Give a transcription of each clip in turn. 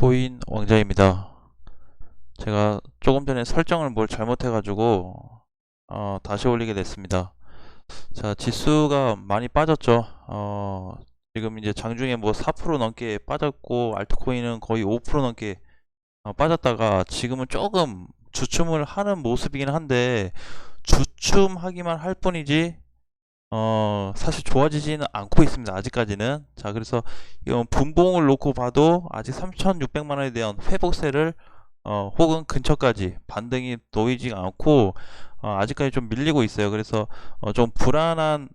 비트코인 왕자입니다. 제가 조금 전에 설정을 뭘 잘못해가지고 다시 올리게 됐습니다. 자, 지수가 많이 빠졌죠. 지금 이제 장중에 뭐 4% 넘게 빠졌고 알트코인은 거의 5% 넘게 빠졌다가 지금은 조금 주춤을 하는 모습이긴 한데 주춤하기만 할 뿐이지 사실 좋아지지는 않고 있습니다. 아직까지는. 자, 그래서 이건 분봉을 놓고 봐도 아직 3,600만 원에 대한 회복세를 혹은 근처까지 반등이 놓이지 않고 아직까지 좀 밀리고 있어요. 그래서 좀 불안한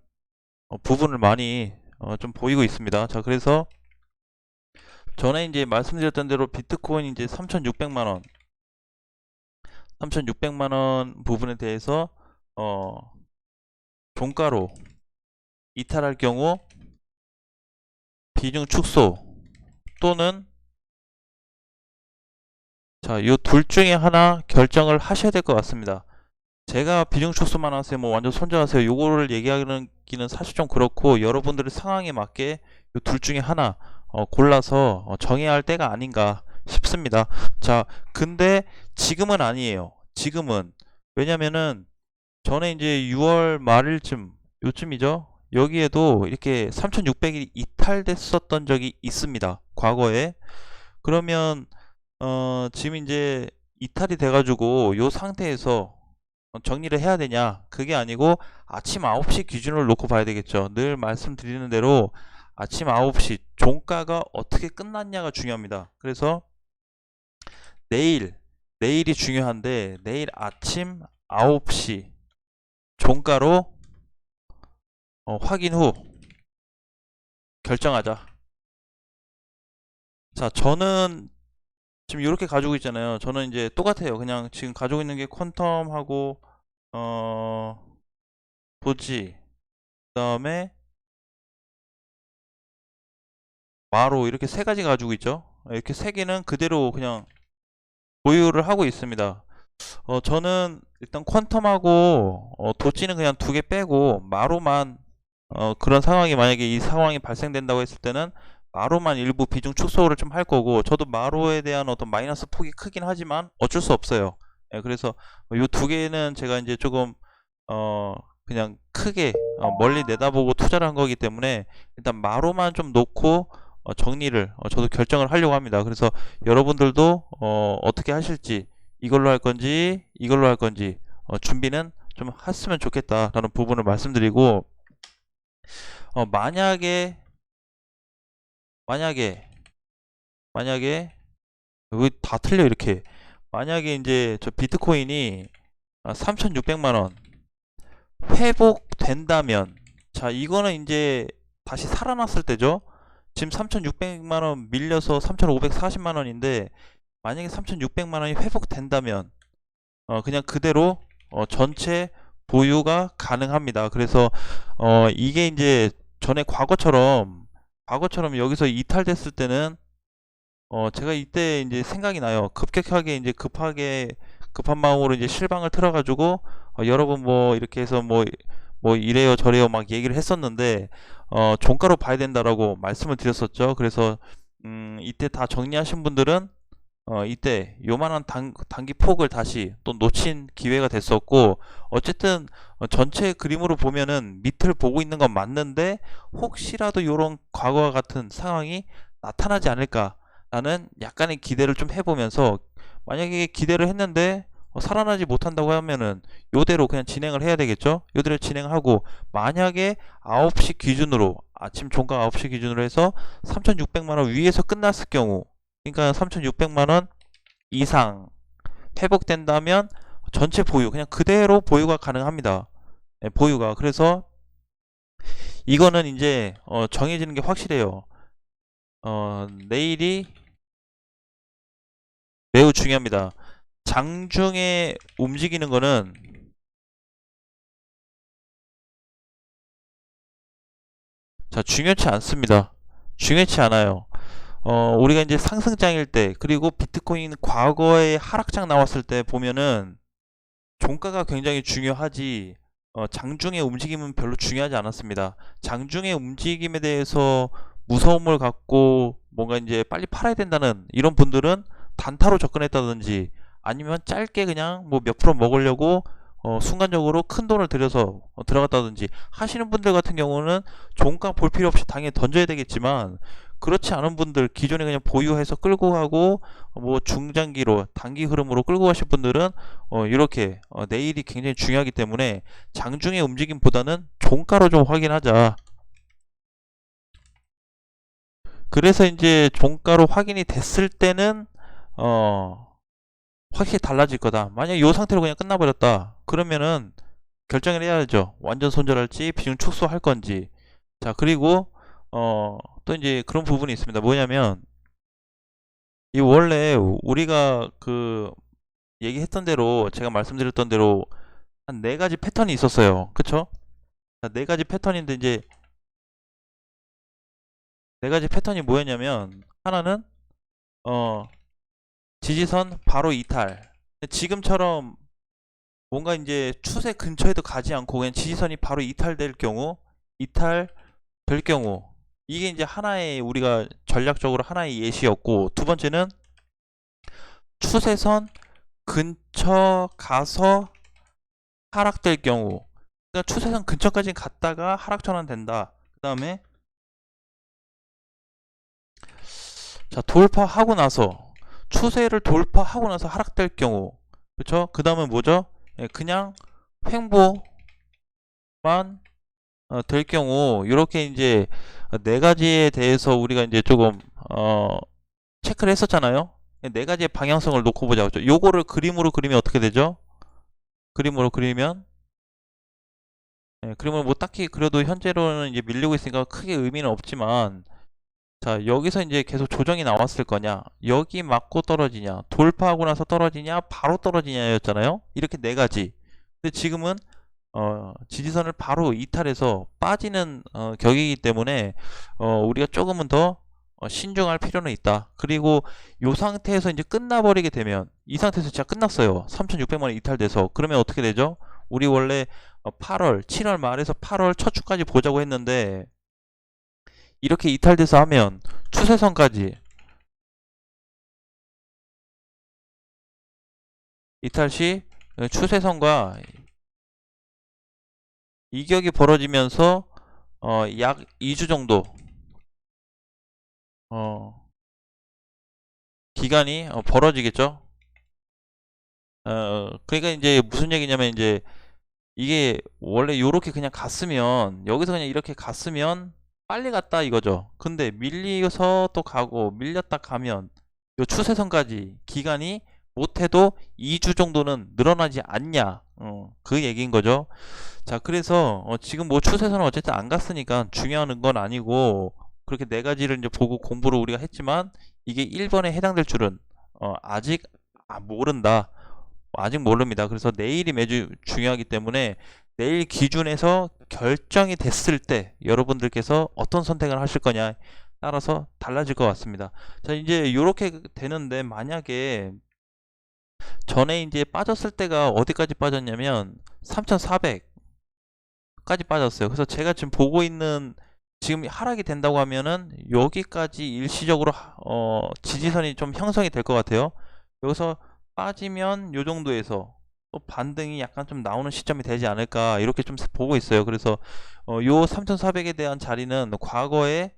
부분을 많이 좀 보이고 있습니다. 자, 그래서 전에 이제 말씀드렸던 대로 비트코인 이제 3,600만 원, 3,600만 원 부분에 대해서 종가로 이탈할 경우 비중 축소 또는 자, 이 둘 중에 하나 결정을 하셔야 될 것 같습니다. 제가 비중 축소만 하세요, 뭐 완전 손절하세요, 요거를 얘기하기는 사실 좀 그렇고 여러분들의 상황에 맞게 이 둘 중에 하나 골라서 정해야 할 때가 아닌가 싶습니다. 자, 근데 지금은 아니에요. 지금은 왜냐면은 전에 이제 6월 말일쯤 요쯤이죠. 여기에도 이렇게 3,600이 이탈됐었던 적이 있습니다. 과거에. 그러면 지금 이제 이탈이 돼가지고 요 상태에서 정리를 해야 되냐? 그게 아니고 아침 9시 기준으로 놓고 봐야 되겠죠. 늘 말씀드리는 대로 아침 9시 종가가 어떻게 끝났냐가 중요합니다. 그래서 내일이 중요한데 내일 아침 9시 종가로 확인 후 결정하자. 자, 저는 지금 이렇게 가지고 있잖아요. 저는 이제 똑같아요. 그냥 지금 가지고 있는 게 퀀텀하고 도지, 그 다음에 마로 이렇게 세 가지 가지고 있죠. 이렇게 세 개는 그대로 그냥 보유를 하고 있습니다. 저는 일단 퀀텀하고 도지는 그냥 두 개 빼고 마로만 그런 상황이 만약에 이 상황이 발생된다고 했을 때는 마로만 일부 비중 축소를 좀 할 거고 저도 마로에 대한 어떤 마이너스 폭이 크긴 하지만 어쩔 수 없어요. 예, 그래서 이 두 개는 제가 이제 조금 그냥 크게 멀리 내다보고 투자를 한 거기 때문에 일단 마로만 좀 놓고 정리를 저도 결정을 하려고 합니다. 그래서 여러분들도 어떻게 하실지 이걸로 할 건지 이걸로 할 건지 준비는 좀 했으면 좋겠다라는 부분을 말씀드리고 만약에 만약에 여기 다 틀려 이렇게 만약에 이제 저 비트코인이 3,600만 원 회복된다면 자 이거는 이제 다시 살아났을 때죠. 지금 3,600만 원 밀려서 3,540만 원인데 만약에 3,600만 원이 회복된다면 그냥 그대로 전체 보유가 가능합니다. 그래서 이게 이제 전에 과거처럼 여기서 이탈됐을 때는 제가 이때 이제 생각이 나요. 급격하게 이제 급한 마음으로 이제 실방을 틀어가지고 여러분 뭐 이렇게 해서 뭐 이래요 저래요 막 얘기를 했었는데 종가로 봐야 된다라고 말씀을 드렸었죠. 그래서 이때 다 정리하신 분들은 이때 요만한 단기 폭을 다시 또 놓친 기회가 됐었고 어쨌든 전체 그림으로 보면은 밑을 보고 있는 건 맞는데 혹시라도 요런 과거와 같은 상황이 나타나지 않을까라는 약간의 기대를 좀 해보면서 만약에 기대를 했는데 살아나지 못한다고 하면은 요대로 그냥 진행을 해야 되겠죠. 요대로 진행하고 만약에 9시 기준으로 아침 종가 9시 기준으로 해서 3,600만 원 위에서 끝났을 경우 그러니까 3,600만 원 이상 회복된다면 전체 보유 그냥 그대로 보유가 가능합니다. 네, 보유가 그래서 이거는 이제 정해지는 게 확실해요. 내일이 매우 중요합니다. 장중에 움직이는 거는 자 중요치 않습니다. 중요치 않아요. 우리가 이제 상승장일 때 그리고 비트코인 과거에 하락장 나왔을 때 보면은 종가가 굉장히 중요하지 장중의 움직임은 별로 중요하지 않았습니다. 장중의 움직임에 대해서 무서움을 갖고 뭔가 이제 빨리 팔아야 된다는 이런 분들은 단타로 접근했다든지 아니면 짧게 그냥 뭐 몇 프로 먹으려고 순간적으로 큰 돈을 들여서 들어갔다든지 하시는 분들 같은 경우는 종가 볼 필요 없이 당연히 던져야 되겠지만, 그렇지 않은 분들, 기존에 그냥 보유해서 끌고 가고 뭐 중장기로 단기 흐름으로 끌고 가실 분들은 이렇게 내일이 굉장히 중요하기 때문에 장중의 움직임보다는 종가로 좀 확인하자. 그래서 이제 종가로 확인이 됐을 때는 확실히 달라질 거다. 만약에 이 상태로 그냥 끝나버렸다 그러면은 결정을 해야죠. 완전 손절할지 비중 축소할 건지. 자, 그리고 또 이제 그런 부분이 있습니다. 뭐냐면 이 원래 우리가 그 얘기했던 대로, 제가 말씀드렸던 대로 한 네 가지 패턴이 있었어요. 그쵸? 자, 네 가지 패턴인데 이제 네 가지 패턴이 뭐였냐면, 하나는 지지선 바로 이탈. 지금처럼 뭔가 이제 추세 근처에도 가지 않고 그냥 지지선이 바로 이탈될 경우, 이탈 될 경우, 이게 이제 하나의 우리가 전략적으로 하나의 예시였고, 두 번째는 추세선 근처 가서 하락될 경우, 그러니까 추세선 근처까지 갔다가 하락 전환된다. 그 다음에 자, 돌파하고 나서 추세를 돌파하고 나서 하락될 경우, 그쵸? 그 다음에 뭐죠? 예, 그냥 횡보만 될 경우, 이렇게 이제 네 가지에 대해서 우리가 이제 조금 체크를 했었잖아요. 네 가지의 방향성을 놓고 보자. 그죠? 요거를 그림으로 그리면 어떻게 되죠? 그림으로 그리면, 예, 그림을 뭐 딱히 그려도 현재로는 이제 밀리고 있으니까 크게 의미는 없지만, 자, 여기서 이제 계속 조정이 나왔을 거냐, 여기 맞고 떨어지냐, 돌파하고 나서 떨어지냐, 바로 떨어지냐였잖아요. 이렇게 네 가지. 근데 지금은 지지선을 바로 이탈해서 빠지는 격이기 때문에 우리가 조금은 더 신중할 필요는 있다. 그리고 이 상태에서 이제 끝나버리게 되면, 이 상태에서 진짜 끝났어요. 3,600만원 이탈돼서. 그러면 어떻게 되죠? 우리 원래 8월, 7월 말에서 8월 첫 주까지 보자고 했는데, 이렇게 이탈돼서 하면 추세선까지, 이탈 시 추세선과 이격이 벌어지면서 약 2주 정도 기간이 벌어지겠죠. 그러니까 이제 무슨 얘기냐면, 이제 이게 원래 요렇게 그냥 갔으면, 여기서 그냥 이렇게 갔으면 빨리 갔다 이거죠. 근데 밀려서 또 가고 밀렸다 가면 요 추세선까지 기간이 못해도 2주 정도는 늘어나지 않냐, 그 얘기인 거죠. 자, 그래서 지금 뭐 추세선은 어쨌든 안 갔으니까 중요한 건 아니고, 그렇게 네 가지를 이제 보고 공부를 우리가 했지만, 이게 1번에 해당될 줄은 아직 모른다. 아직 모릅니다. 그래서 내일이 매주 중요하기 때문에 내일 기준에서 결정이 됐을 때 여러분들께서 어떤 선택을 하실 거냐 따라서 달라질 것 같습니다. 자, 이제 이렇게 되는데, 만약에 전에 이제 빠졌을 때가 어디까지 빠졌냐면 3,400까지 빠졌어요. 그래서 제가 지금 보고 있는, 지금 하락이 된다고 하면은 여기까지 일시적으로 지지선이 좀 형성이 될 것 같아요. 여기서 빠지면 요 정도에서 또 반등이 약간 좀 나오는 시점이 되지 않을까, 이렇게 좀 보고 있어요. 그래서 요 3,400에 대한 자리는 과거에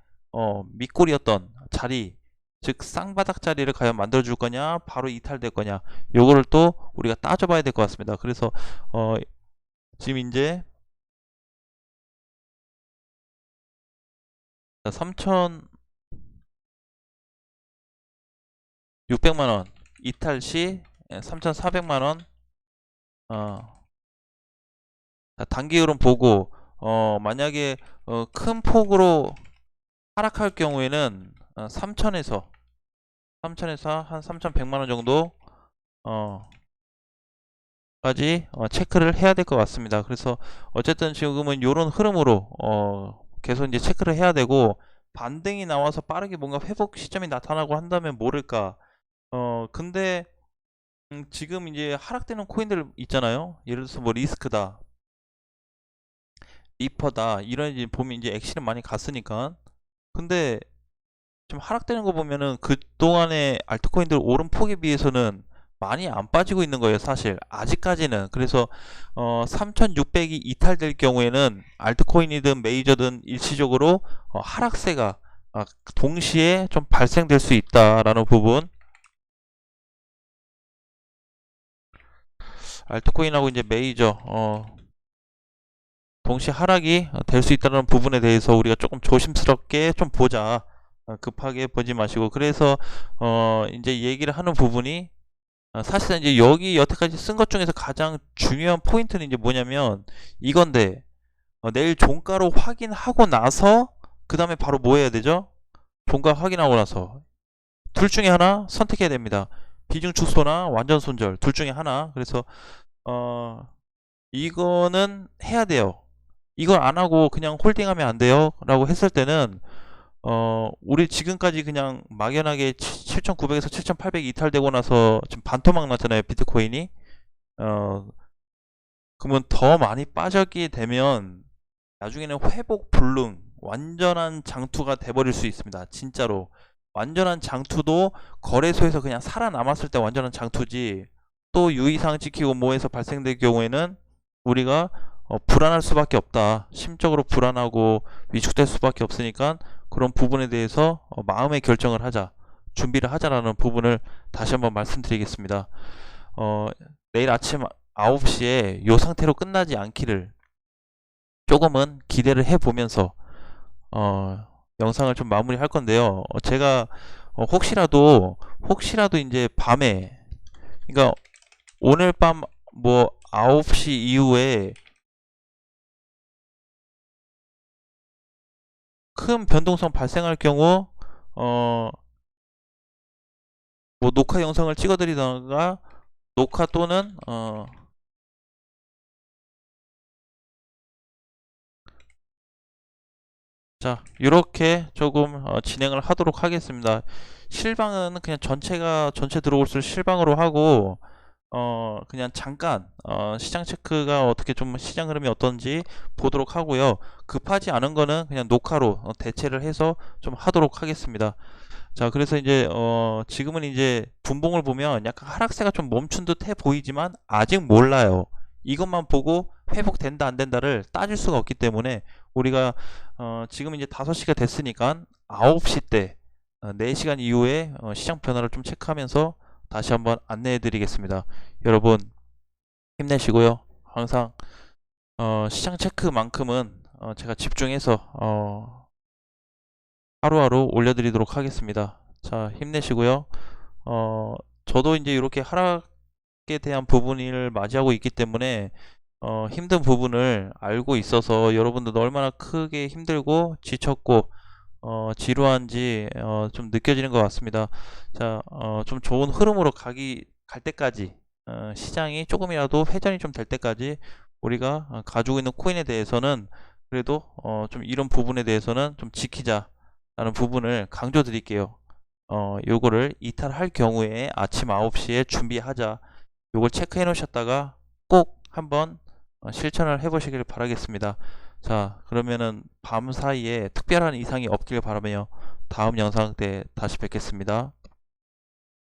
밑골이었던 자리, 즉 쌍바닥 자리를 과연 만들어 줄 거냐, 바로 이탈될 거냐, 요거를 또 우리가 따져봐야 될 것 같습니다. 그래서 지금 이제 3,600만원 이탈 시 3,400만원 단기 흐름 보고, 만약에 큰 폭으로 하락할 경우에는 3,000에서 한 3,100만원 정도 까지 체크를 해야 될 것 같습니다. 그래서 어쨌든 지금은 이런 흐름으로 계속 이제 체크를 해야 되고, 반등이 나와서 빠르게 뭔가 회복 시점이 나타나고 한다면 모를까. 근데 지금 이제 하락되는 코인들 있잖아요. 예를 들어서 뭐 리스크다, 리퍼다, 이런 이제 보면 이제 액실은 많이 갔으니까. 근데 지금 하락되는 거 보면은 그동안의 알트코인들 오른 폭에 비해서는 많이 안 빠지고 있는 거예요, 사실. 아직까지는. 그래서 3600이 이탈될 경우에는 알트코인이든 메이저든 일시적으로 하락세가 동시에 좀 발생될 수 있다라는 부분. 알트코인하고 이제 메이저 동시 하락이 될 수 있다는 부분에 대해서 우리가 조금 조심스럽게 좀 보자. 급하게 보지 마시고. 그래서 이제 얘기를 하는 부분이 사실은 이제 여기 여태까지 쓴 것 중에서 가장 중요한 포인트는 이제 뭐냐면 이건데, 내일 종가로 확인하고 나서 그 다음에 바로 뭐 해야 되죠? 종가 확인하고 나서 둘 중에 하나 선택해야 됩니다. 비중 축소나 완전 손절 둘 중에 하나. 그래서 이거는 해야 돼요. 이걸 안 하고 그냥 홀딩하면 안 돼요 라고 했을 때는 우리 지금까지 그냥 막연하게 7,900에서 7,800 이탈되고 나서 지금 반토막 났잖아요, 비트코인이. 그러면 더 많이 빠졌게 되면 나중에는 회복 불능, 완전한 장투가 돼버릴 수 있습니다. 진짜로. 완전한 장투도 거래소에서 그냥 살아남았을 때 완전한 장투지, 또 유의사항 지키고 뭐해서 발생될 경우에는 우리가 불안할 수밖에 없다. 심적으로 불안하고 위축될 수밖에 없으니까 그런 부분에 대해서 마음의 결정을 하자, 준비를 하자라는 부분을 다시 한번 말씀드리겠습니다. 내일 아침 9시에 이 상태로 끝나지 않기를 조금은 기대를 해보면서 영상을 좀 마무리할 건데요. 제가 혹시라도 이제 밤에, 그러니까 오늘 밤 뭐 9시 이후에 큰 변동성 발생할 경우 뭐 녹화 영상을 찍어드리다가 녹화 또는 자, 이렇게 조금 진행을 하도록 하겠습니다. 실방은 그냥 전체 들어올수록 실방으로 하고 그냥 잠깐 시장 체크가 어떻게 좀 시장 흐름이 어떤지 보도록 하고요. 급하지 않은 거는 그냥 녹화로 대체를 해서 좀 하도록 하겠습니다. 자, 그래서 이제 지금은 이제 분봉을 보면 약간 하락세가 좀 멈춘 듯 해 보이지만 아직 몰라요. 이것만 보고 회복된다 안 된다를 따질 수가 없기 때문에 우리가 지금 이제 5시가 됐으니까 9시 때 4시간 이후에 시장 변화를 좀 체크하면서 다시 한번 안내해 드리겠습니다. 여러분 힘내시고요. 항상 시장 체크만큼은 제가 집중해서 하루하루 올려드리도록 하겠습니다. 자, 힘내시고요. 저도 이제 이렇게 하락에 대한 부분을 맞이하고 있기 때문에 힘든 부분을 알고 있어서 여러분들도 얼마나 크게 힘들고 지쳤고 지루한지 좀 느껴지는 것 같습니다. 자, 좀 좋은 흐름으로 갈 때까지 시장이 조금이라도 회전이 좀 될 때까지 우리가 가지고 있는 코인에 대해서는 그래도 좀 이런 부분에 대해서는 좀 지키자 라는 부분을 강조 드릴게요. 요거를 이탈할 경우에 아침 9시에 준비하자. 요걸 체크해 놓으셨다가 꼭 한번 실천을 해 보시길 바라겠습니다. 자, 그러면은 밤 사이에 특별한 이상이 없길 바라며 다음 영상 때 다시 뵙겠습니다.